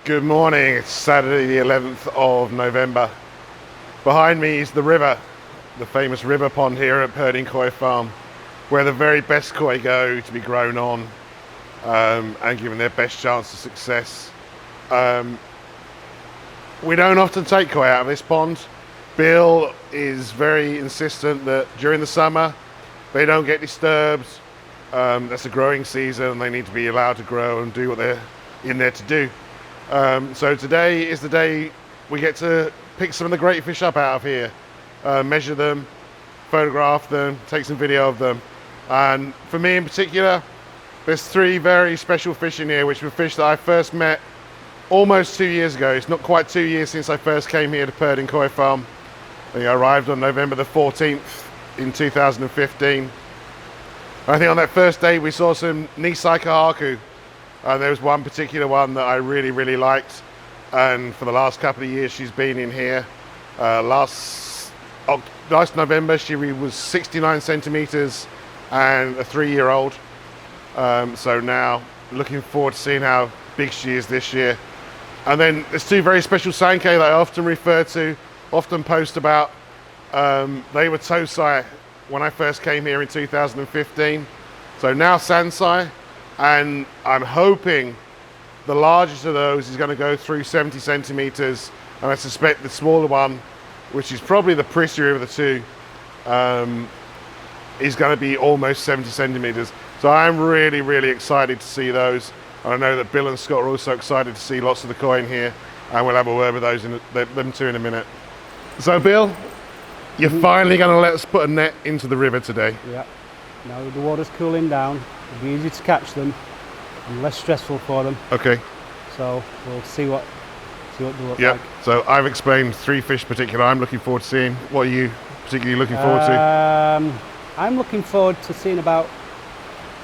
Good morning, it's Saturday the 11th of November. Behind me is the river, the famous river pond here at Purdin Koi Farm, where the very best koi go to be grown on and given their best chance of success. We don't often take koi out of this pond. Bill is very insistent that during the summer they don't get disturbed. That's a growing season and they need to be allowed to grow and do what they're in there to do. So today is the day we get to pick some of the great fish up out of here, measure them, photograph them, take some video of them. And for me in particular, there's three very special fish in here, which were fish that I first met almost 2 years ago. It's not quite 2 years since I first came here to Purdin Koi Farm. I arrived on November the 14th in 2015. I think on that first day we saw some sansai kohaku. There was one particular one that I really liked, and for the last couple of years she's been in here. Last November she was 69 centimeters and a 3-year-old. So now looking forward to seeing how big she is this year. And then there's two very special sanke that I often refer to, often post about. They were tosai when I first came here in 2015. So now sansai. And I'm hoping the largest of those is going to go through 70 centimeters, and I suspect the smaller one, which is probably the prettier of the two, is going to be almost 70 centimeters. So I'm really excited to see those, and I know that Bill and Scott are also excited to see lots of the koi in here, and we'll have a word with those them two in a minute. So Bill, you're finally going to let us put a net into the river today. Yeah. Now the water's cooling down, it'll be easy to catch them and less stressful for them. Okay. So we'll see what they look Yeah. like. So I've explained three fish particular I'm looking forward to seeing. What are you particularly looking forward to? I'm looking forward to seeing about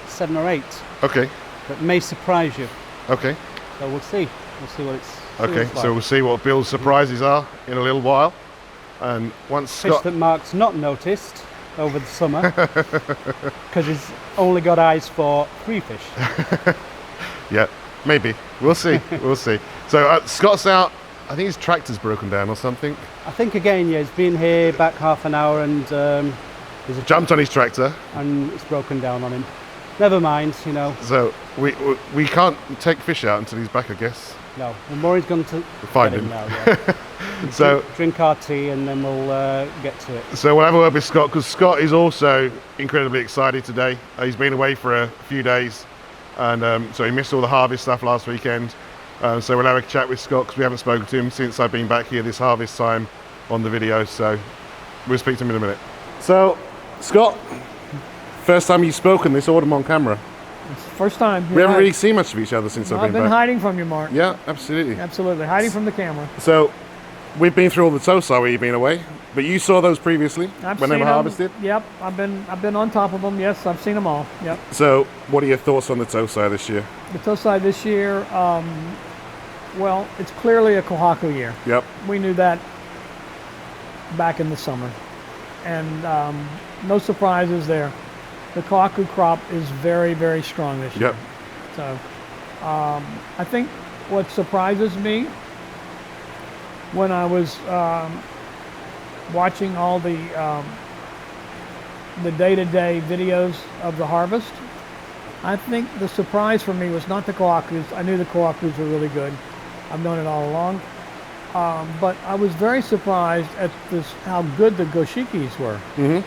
7 or 8. Okay. That may surprise you. Okay. So we'll see. We'll see what it's. Okay. So we'll see what Bill's surprises are in a little while. And once Fish Scott... that Mark's not noticed over the summer, because he's only got eyes for 3 fish. Yeah, maybe. We'll see. We'll see. So Scott's out. I think his tractor's broken down or something. I think again, yeah, he's been here back half an hour and he's Jumped on his tractor. and it's broken down on him. Never mind, you know. So we can't take fish out until he's back, I guess. No, and Maury's going to Find get him. now. Yeah. So drink our tea and then we'll get to it. So we'll have a word with Scott, because Scott is also incredibly excited today. He's been away for a few days, and so he missed all the harvest stuff last weekend. So we'll have a chat with Scott, because we haven't spoken to him since I've been back here this harvest time on the video. So we'll speak to him in a minute. So Scott, first time you've spoken this autumn on camera. It's the first time. We haven't really seen much of each other since I've I've been been back. hiding from you, Mark. Yeah, absolutely. Absolutely, hiding from the camera. So we've been through all the tosai where you've been away, but you saw those previously I've when they seen were 'em. harvested. Yep, I've been on top of them. Yes, I've seen them all. Yep. So what are your thoughts on the tosai this year? The tosai this year, well, it's clearly a kohaku year. Yep. We knew that back in the summer, and no surprises there. The kohaku crop is very strong this year. Yep. So I think what surprises me when I was watching all the day-to-day videos of the harvest, I think the surprise for me was not the kohakus. I knew the kohakus were really good. I've known it all along. But I was very surprised at how good the goshikis were. Mm-hmm.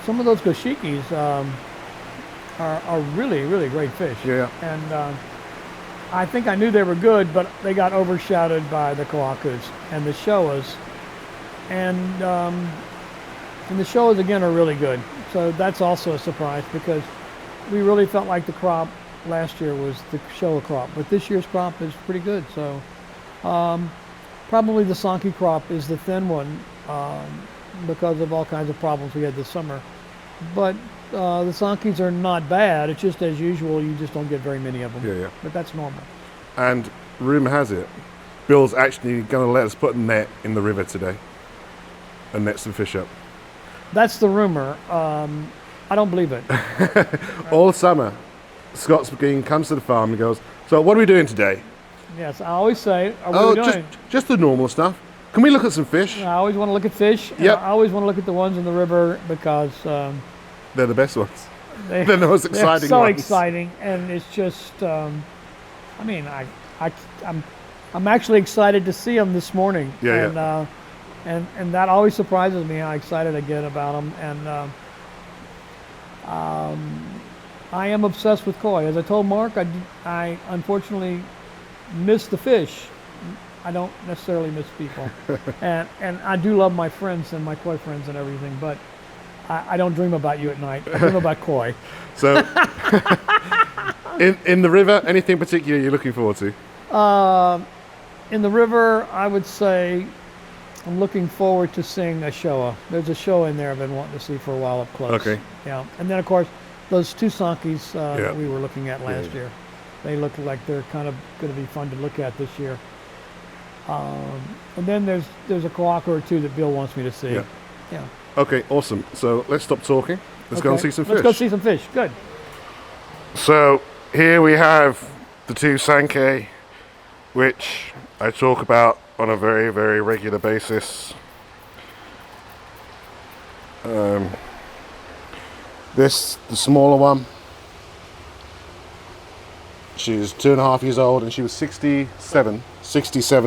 Some of those goshikis are really great fish. Yeah. And I think I knew they were good, but they got overshadowed by the kohakus and the showas. And the showas again are really good. So that's also a surprise, because we really felt like the crop last year was the showa crop, but this year's crop is pretty good. So probably the sanke crop is the thin one because of all kinds of problems we had this summer. But the sankes are not bad. It's just, as usual, you just don't get very many of them. Yeah. But that's normal. And rumour has it, Bill's actually going to let us put a net in the river today and net some fish up. That's the rumor. I don't believe it. All summer, Scott's comes to the farm and goes, so what are we doing today? Yes, I always say, are we Oh, doing? just the normal stuff. Can we look at some fish? I always want to look at fish. And Yep. I always want to look at the ones in the river because They're the best ones. they're They're the most they're exciting so ones. exciting, and it's just, I'm actually excited to see them this morning. Yeah, And that always surprises me how excited I get about them. And I am obsessed with koi. As I told Mark, I unfortunately miss the fish. I don't necessarily miss people. and I do love my friends and my koi friends and everything, but I don't dream about you at night. I dream about koi. So, in the river, anything particular you're looking forward to? In the river, I would say I'm looking forward to seeing a showa. There's a showa in there I've been wanting to see for a while up close. Okay. Yeah, and then of course those two sankes Yeah. that we were looking at last year. They look like they're kind of going to be fun to look at this year. And then there's a kohaku or two that Bill wants me to see. Yeah. Yeah. Okay, awesome. So let's stop talking. Let's go and see some fish. Let's go see some fish. Good. So here we have the two sanke, which I talk about on a very, very regular basis. This, the smaller one, she's 2.5 years old and she was 67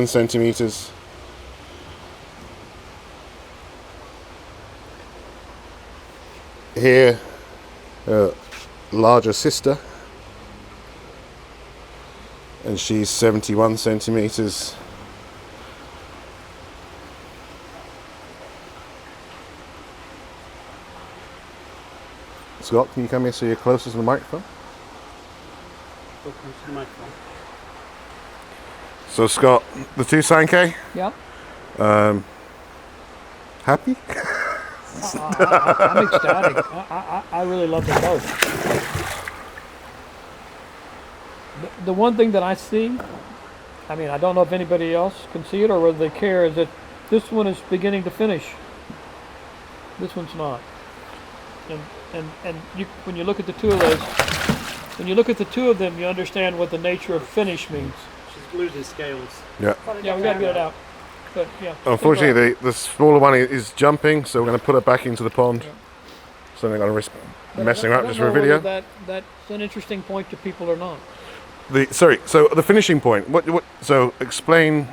centimeters. Here, larger sister, and she's 71 centimeters. Scott, can you come here so you're closer to the microphone? So Scott, the two sanke, Yep. happy? I'm ecstatic. I really love them both. The one thing that I see, I mean, I don't know if anybody else can see it or whether they care, is that this one is beginning to finish. This one's not. And when you look at the two of those, when you look at the two of them, you understand what the nature of finish means. She's glued his scales. Yeah. Yeah, we got to get it out. But yeah. Unfortunately, the smaller one is jumping, so we're going to put it back into the pond. So I'm going to risk messing her up just for a video. That's an interesting point to people or not. So the finishing point. So explain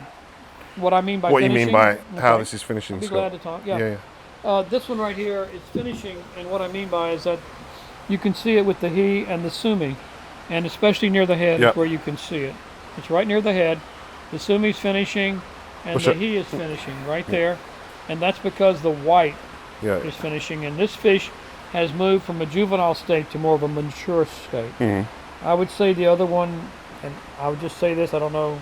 What I mean by what finishing. you mean by how Okay. this is finishing, I'll be Scott. glad to talk. Yeah. This one right here is finishing, and what I mean by is that you can see it with the he and the sumi, and especially near the head Yep. is where you can see it. It's right near the head. The sumi's finishing, and the he is finishing right there, and that's because the white Yeah. is finishing, and this fish has moved from a juvenile state to more of a mature state. I would say the other one, and I would just say this, I don't know,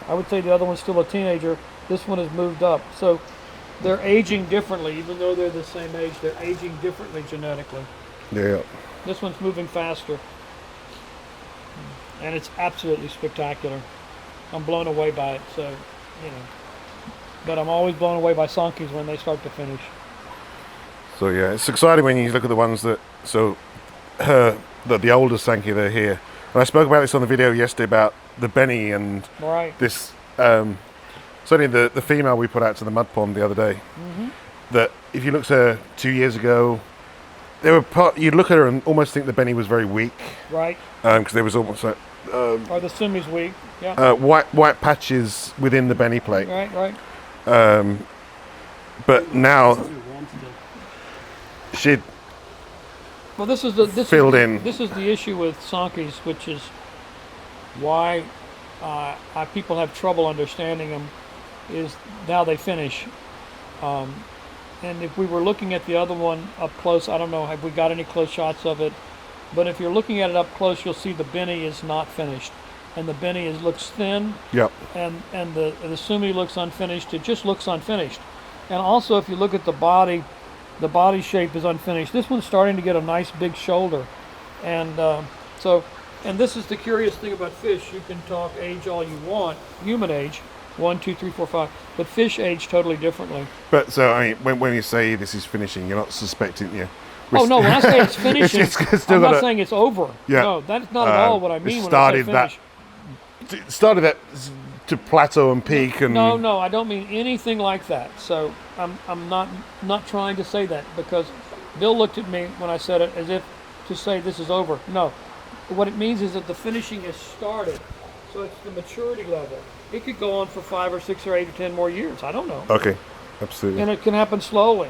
I would say the other one's still a teenager. This one has moved up. So they're aging differently, even though they're the same age, they're aging differently genetically. Yeah. This one's moving faster. And it's absolutely spectacular. I'm blown away by it, so, you know. But I'm always blown away by sankes when they start to finish. So yeah, it's exciting when you look at the ones that the older sanke they're here. And I spoke about this on the video yesterday about the Benny and Right. this. Certainly the female we put out to the mud pond the other day. That if you looked at her 2 years ago, you'd look at her and almost think the Benny was very weak. Right. Because there was almost like Or the sumi's weak. Yeah. white patches within the Benny plate. Right. But now she'd Well, this is filled in. This is the issue with sankes, which is why people have trouble understanding them. Is now they finish, and if we were looking at the other one up close, I don't know, have we got any close shots of it? But if you're looking at it up close, you'll see the Benny is not finished, and the Benny looks thin. Yep. And the sumi looks unfinished. It just looks unfinished. And also, if you look at the body shape is unfinished. This one's starting to get a nice big shoulder, and and this is the curious thing about fish. You can talk age all you want, human age, 1, 2, 3, 4, 5, but fish age totally differently. But so I mean, when you say this is finishing, you're not suspecting you. Oh no, when I say it's finishing, it's still I'm got not saying it's over. Yeah. No, that's not at all what I mean it when I say started finish. it started to plateau and peak and No, I don't mean anything like that. So I'm not trying to say that, because Bill looked at me when I said it as if to say this is over. No, what it means is that the finishing has started. So it's the maturity level. It could go on for 5 or 6 or 8 or 10 more years. I don't know. Okay, absolutely. And it can happen slowly.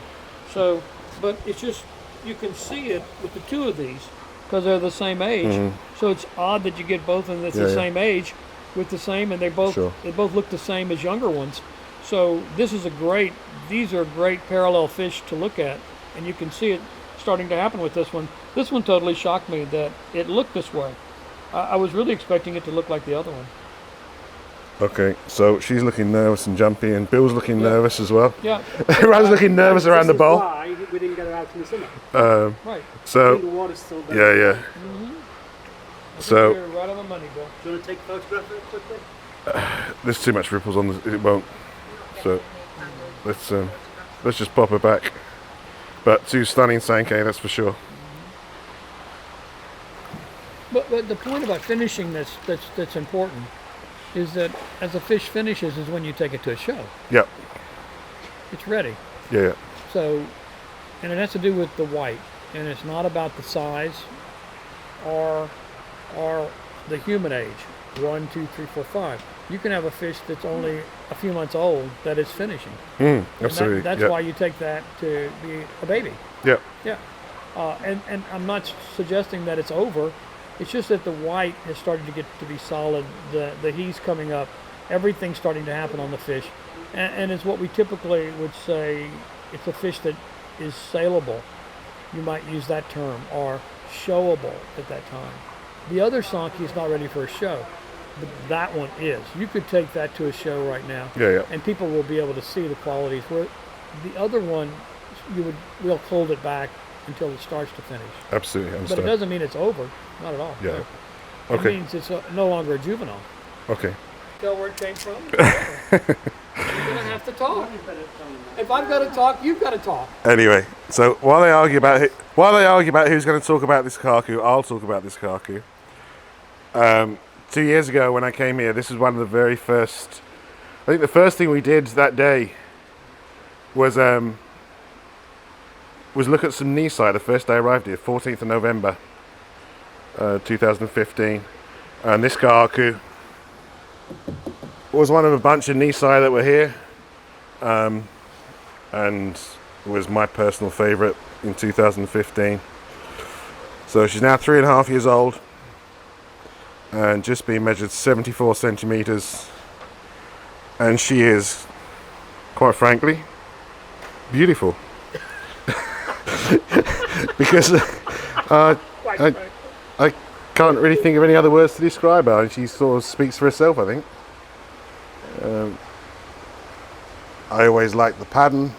So, but it's just, you can see it with the two of these because they're the same age. So it's odd that you get both of them that's the same age with the same, and they both look the same as younger ones. So these are great parallel fish to look at, and you can see it starting to happen with this one. This one totally shocked me that it looked this way. I was really expecting it to look like the other one. Okay, so she's looking nervous and jumpy, and Bill's looking nervous as well. Yeah. Everyone's looking nervous around the bowl. Why we didn't get her out in the summer. Right. So The water's still there. yeah. So You're right on the money, Bill. Do you want to take a photograph of it quickly? there's too much ripples on it won't. So let's just pop her back. But 2 stunning sanke, that's for sure. But the point about finishing that's important is that as a fish finishes is when you take it to a show. Yep. It's ready. Yeah. So, and it has to do with the white, and it's not about the size or the human age. 1, 2, 3, 4, 5. You can have a fish that's only a few months old that is finishing. Absolutely. And that's why you take that to be a baby. Yep. Yeah. And I'm not suggesting that it's over. It's just that the white has started to get to be solid. The he's coming up. Everything's starting to happen on the fish. And it's what we typically would say, it's a fish that is saleable. You might use that term, or showable at that time. The other sanke is not ready for a show, but that one is. You could take that to a show right now, and people will be able to see the qualities. Where the other one, we'll hold it back until it starts to finish. Absolutely, I But understand. it doesn't mean it's over, not at all. Yeah. No. Okay. It means it's no longer a juvenile. Okay. Tell where it came from? You're gonna have to talk. If I've got to talk, you've got to talk. Anyway, so while they argue about who's going to talk about this kohaku, I'll talk about this kohaku. 2 years ago when I came here, this was one of the very first. I think the first thing we did that day was look at some Nisai. The first day I arrived here, 14th of November, 2015, and this kohaku was one of a bunch of Nisai that were here, and was my personal favourite in 2015. So she's now 3.5 years old, and just being measured 74 centimetres, and she is, quite frankly, beautiful. Because I can't really think of any other words to describe her, and she sort of speaks for herself, I think. I always liked the pattern.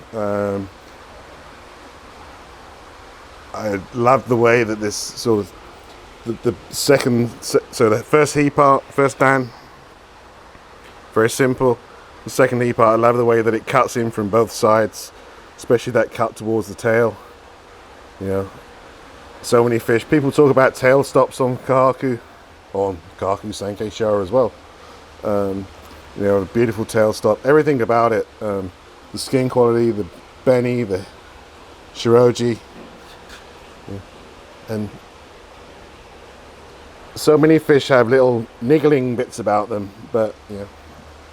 I love the way that this sort of the first he part, first dan, very simple. The second he part, I love the way that it cuts in from both sides, especially that cut towards the tail. You know, so many fish. People talk about tail stops on kohaku, or on kohaku sanke shower as well. You know, a beautiful tail stop. Everything about it. The skin quality, the beni, the shiroji, and so many fish have little niggling bits about them. But you know,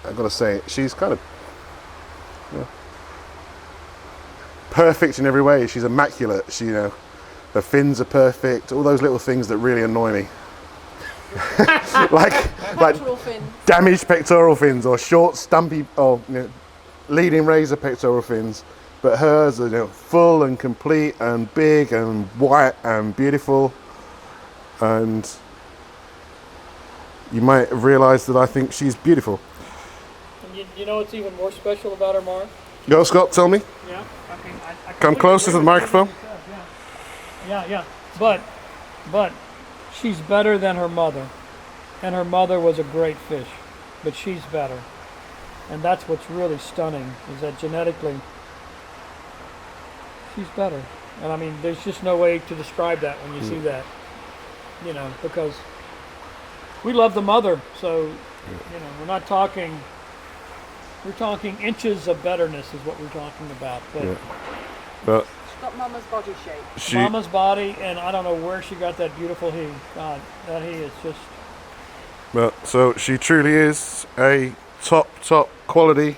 I've got to say, she's kind of perfect in every way. She's immaculate. She, you know, her fins are perfect. All those little things that really annoy me. like damaged pectoral fins, or short, stumpy, or leading razor pectoral fins. But hers are full and complete and big and white and beautiful. And you might have realised that I think she's beautiful. And you know what's even more special about her, Mark? Go, Scott, tell me. Yeah. I Come closer to the microphone. Yeah. But she's better than her mother. And her mother was a great fish. But she's better. And that's what's really stunning, is that genetically, she's better. And I mean, there's just no way to describe that when you see that. Because we love the mother, so You know, we're not talking. We're talking inches of betterness is what we're talking about. But Yeah. But She's got Mama's body shape. she, Mama's body, and I don't know where she got that beautiful he. God, that he is just. but so she truly is a top quality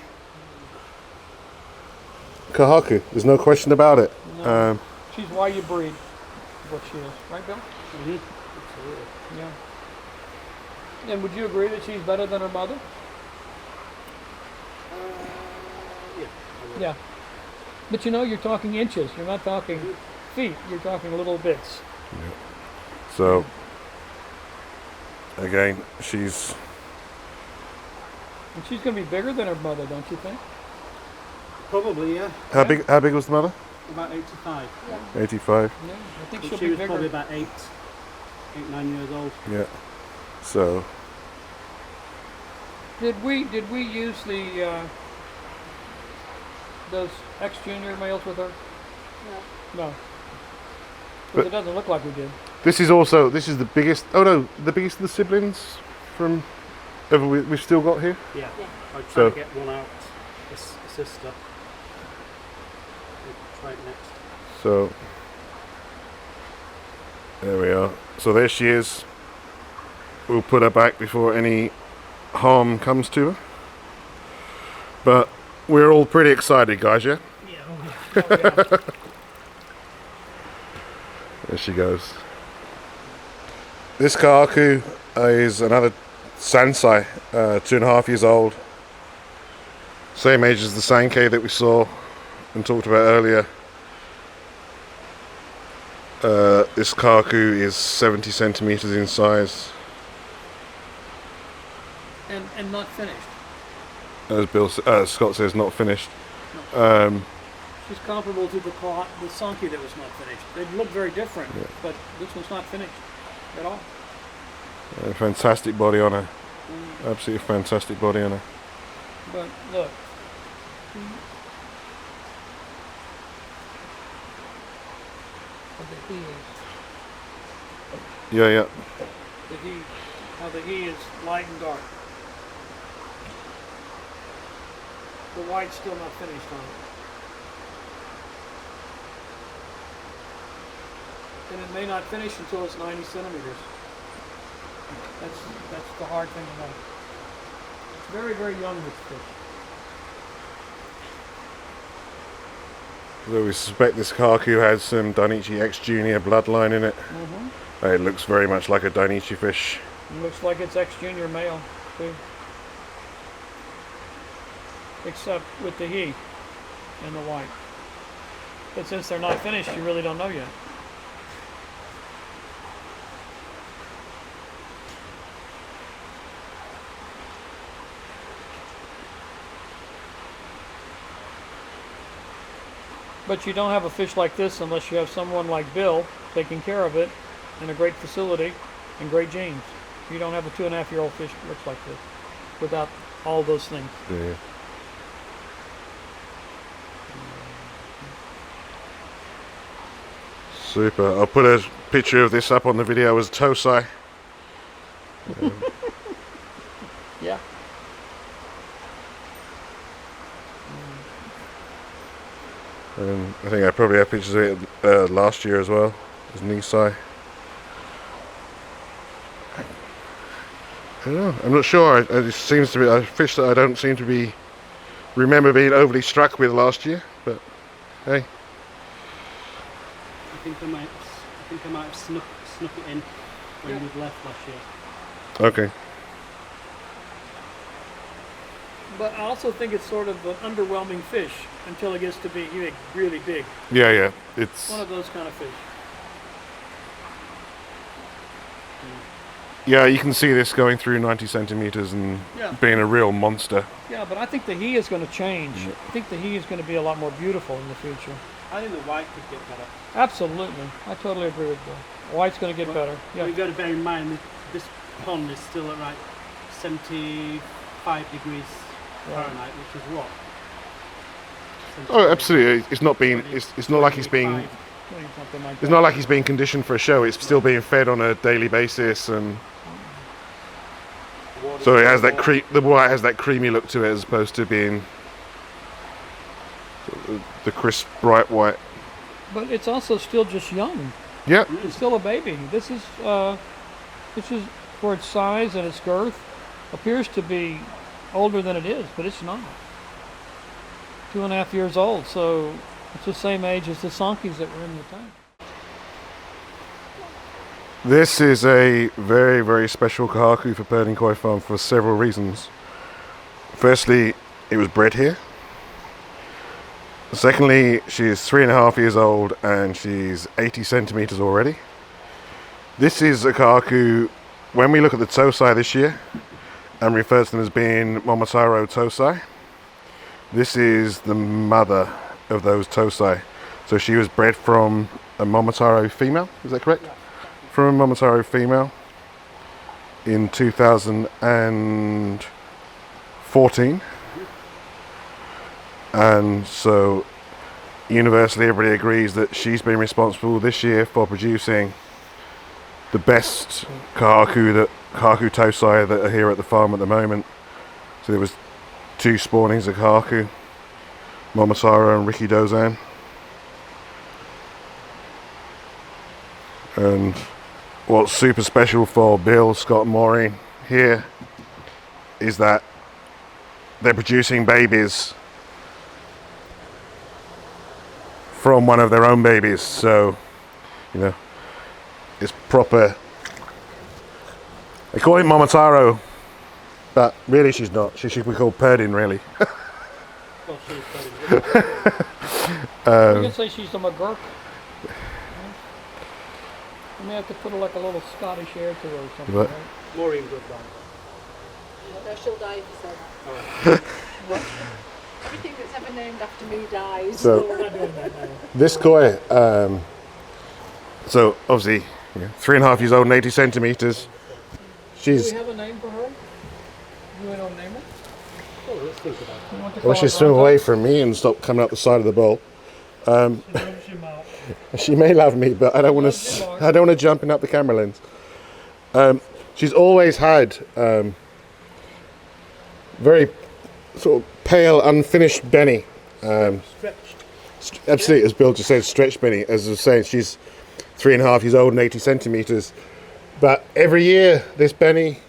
kohaku. There's no question about it. No, she's why you breed. Is what she is, right, Bill? Mm-hmm. Absolutely. Yeah. And would you agree that she's better than her mother? Yeah. Yeah. But you know, you're talking inches. You're not talking feet. You're talking little bits. So again, she's And she's going to be bigger than her mother, don't you think? Probably, yeah. how big was the mother? About 85. 85. Yeah. I think But she'll she be was bigger. probably about 8, 9 years old. Yeah. So Did we use the those ex-junior males with her? No. No. But- But it doesn't look like we did. this is the biggest. Oh no, the biggest of the siblings from ever we've still got here. Yeah. Yeah. I tried So- to get one out, a sister. We'll try it next. So there we are. So there she is. We'll put her back before any harm comes to her. But we're all pretty excited, guys, yeah? Yeah. Oh, yeah. There she goes. This kohaku is another sansai, 2.5 years old. Same age as the sanke that we saw and talked about earlier. This kohaku is 70 centimeters in size. And not finished. As Scott says, not finished. She's comparable to the sanke that was not finished. They look very different, Yeah. but this one's not finished at all. Fantastic body on her. Absolutely fantastic body on her. But look. The he is. Yeah. How the he is light and dark. The white's still not finished on it. And it may not finish until it's 90 centimeters. That's the hard thing to know. It's very, very young, this fish. Though we suspect this kohaku has some Dainichi X Junior bloodline in it. It looks very much like a Dainichi fish. It looks like it's ex-junior male, too. Except with the he and the white. But since they're not finished, you really don't know yet. But you don't have a fish like this unless you have someone like Bill taking care of it in a great facility and great genes. You don't have a 2.5-year-old fish that looks like this without all those things. Yeah. Super. I'll put a picture of this up on the video as Tosai. Yeah. I think I probably have pictures of it last year as well, as Nisai. I don't know. I'm not sure. It seems to be a fish that I don't seem to be remember being overly struck with last year. But hey, I think I might have snuck it in when we'd left last year. okay. But I also think it's sort of an underwhelming fish until it gets to be really big. Yeah. It's One of those kind of fish. yeah. You can see this going through 90 centimeters and Yeah. being a real monster. Yeah, but I think the he is going to change. I think the he is going to be a lot more beautiful in the future. I think the white could get better. Absolutely. I totally agree with Bill. White's going to get better. Yeah. You've got to bear in mind that this pond is still at like 75 degrees Fahrenheit, which is what? Oh, absolutely. It's not being. It's not like he's being. 25. Something like It's that. not like he's being conditioned for a show. It's still being fed on a daily basis, and Water So it has that the white has that creamy look to it as opposed to being the crisp, bright white. But it's also still just young. Yep. It's still a baby. This is for its size and its girth, appears to be older than it is, but it's not. 2.5 years old, so it's the same age as the sankes that were in the tank. This is a very, very special kohaku for Purdin Koi Farm for several reasons. Firstly, it was bred here. Secondly, she's 3.5 years old and she's 80 centimeters already. This is a kohaku, when we look at the tosai this year, and refer to them as being Momotaro tosai, this is the mother of those tosai. So she was bred from a Momotaro female, is that correct? From a Momotaro female in 2014. And so universally everybody agrees that she's been responsible this year for producing the best kohaku tosai that are here at the farm at the moment. So there was 2 spawnings of kohaku, Momotaro and Riki Dozan. And what's super special for Bill, Scott and Maureen here is that they're producing babies from one of their own babies, so you know it's proper. They call it Momotaro, but really she's not. She should be called Purdin, really. Well, she's You can say she's a McGurk. You may have to put like a little Scottish air to her or something. What? Right? Maureen Goodbye. No, she'll die if you say that. Everything that's ever named after me dies. So this koi, so obviously 3.5 years old and 80 centimeters. Do She's we have a name for her? You ain't no name her? Oh, let's think about You want to well, call she's her swim Bronco? away from me and stop coming up the side of the bowl. She may love me, but I don't want to. I don't want to jump in up the camera lens. She's always had very sort of pale, unfinished Benny. stretched. Absolutely, as Bill just said, stretched Benny. As I was saying, she's 3.5 years old and 80 centimeters. But every year, this Benny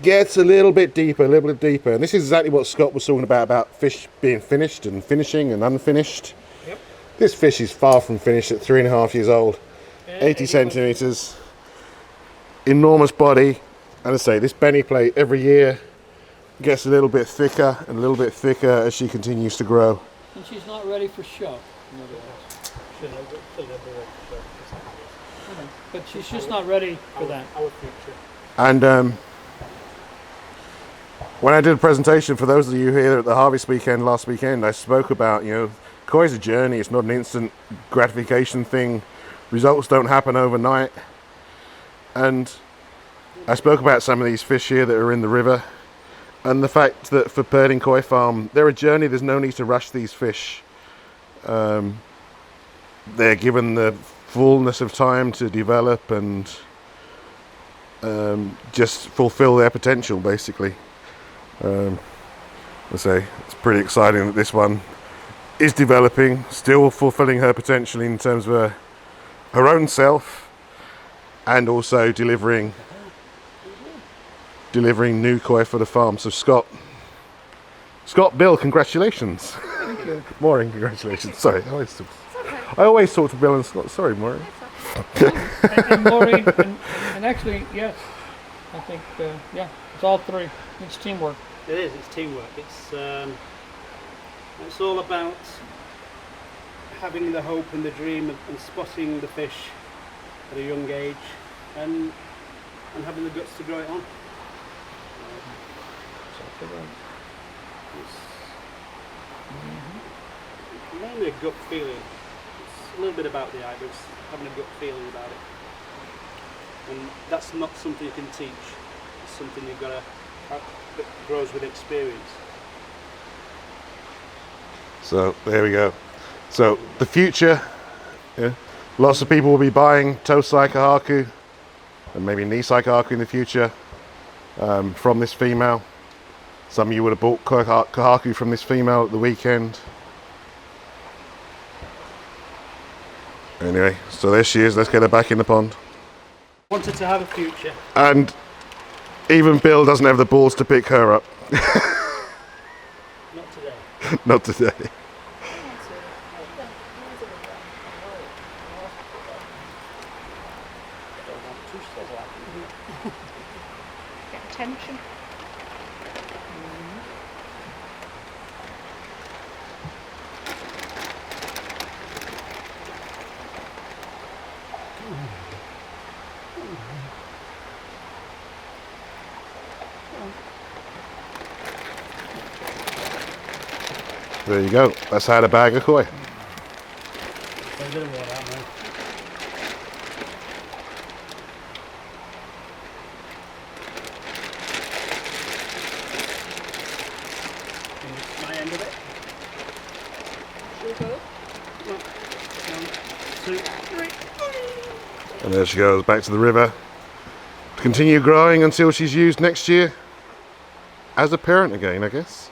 gets a little bit deeper, and this is exactly what Scott was talking about fish being finished and finishing and unfinished. Yep. This fish is far from finished at 3.5 years old, 80 centimeters, enormous body, and I say this Benny plate every year gets a little bit thicker and a little bit thicker as she continues to grow. And she's not ready for show. in other words. She'll never work for us. But she's just not ready for that. Our future. And when I did a presentation for those of you here at the harvest weekend last weekend, I spoke about, koi is a journey. It's not an instant gratification thing. Results don't happen overnight. And I spoke about some of these fish here that are in the river, and the fact that for Purdin Koi Farm, they're a journey. There's no need to rush these fish. They're given the fullness of time to develop and just fulfill their potential, basically. I say it's pretty exciting that this one is developing, still fulfilling her potential in terms of her own self, and also delivering new koi for the farm. So Scott, Bill, congratulations. Thank you. Maureen, congratulations. Sorry, I always talk to Bill and Scott. Sorry, Maureen. And Maureen, and actually, yes, I think, it's all three. It's teamwork. It is. It's teamwork. It's all about having the hope and the dream and spotting the fish at a young age, and having the guts to grow it on. It's mainly a gut feeling. It's a little bit about the eye, but it's having a gut feeling about it. And that's not something you can teach. It's something you've got to that grows with experience. So there we go. So the future, lots of people will be buying Tosai Kohaku and maybe Nisai Kohaku in the future. from this female. Some of you would have bought kohaku from this female at the weekend. Anyway, so there she is. Let's get her back in the pond. Wanted to have a future. And even Bill doesn't have the balls to pick her up. Not today. Not today. Get attention. There you go. That's how to bag a koi. So a bit of water out now. And this is my end of it. Should we go? 1, 2, 3. And there she goes, back to the river. Continue growing until she's used next year as a parent again, I guess.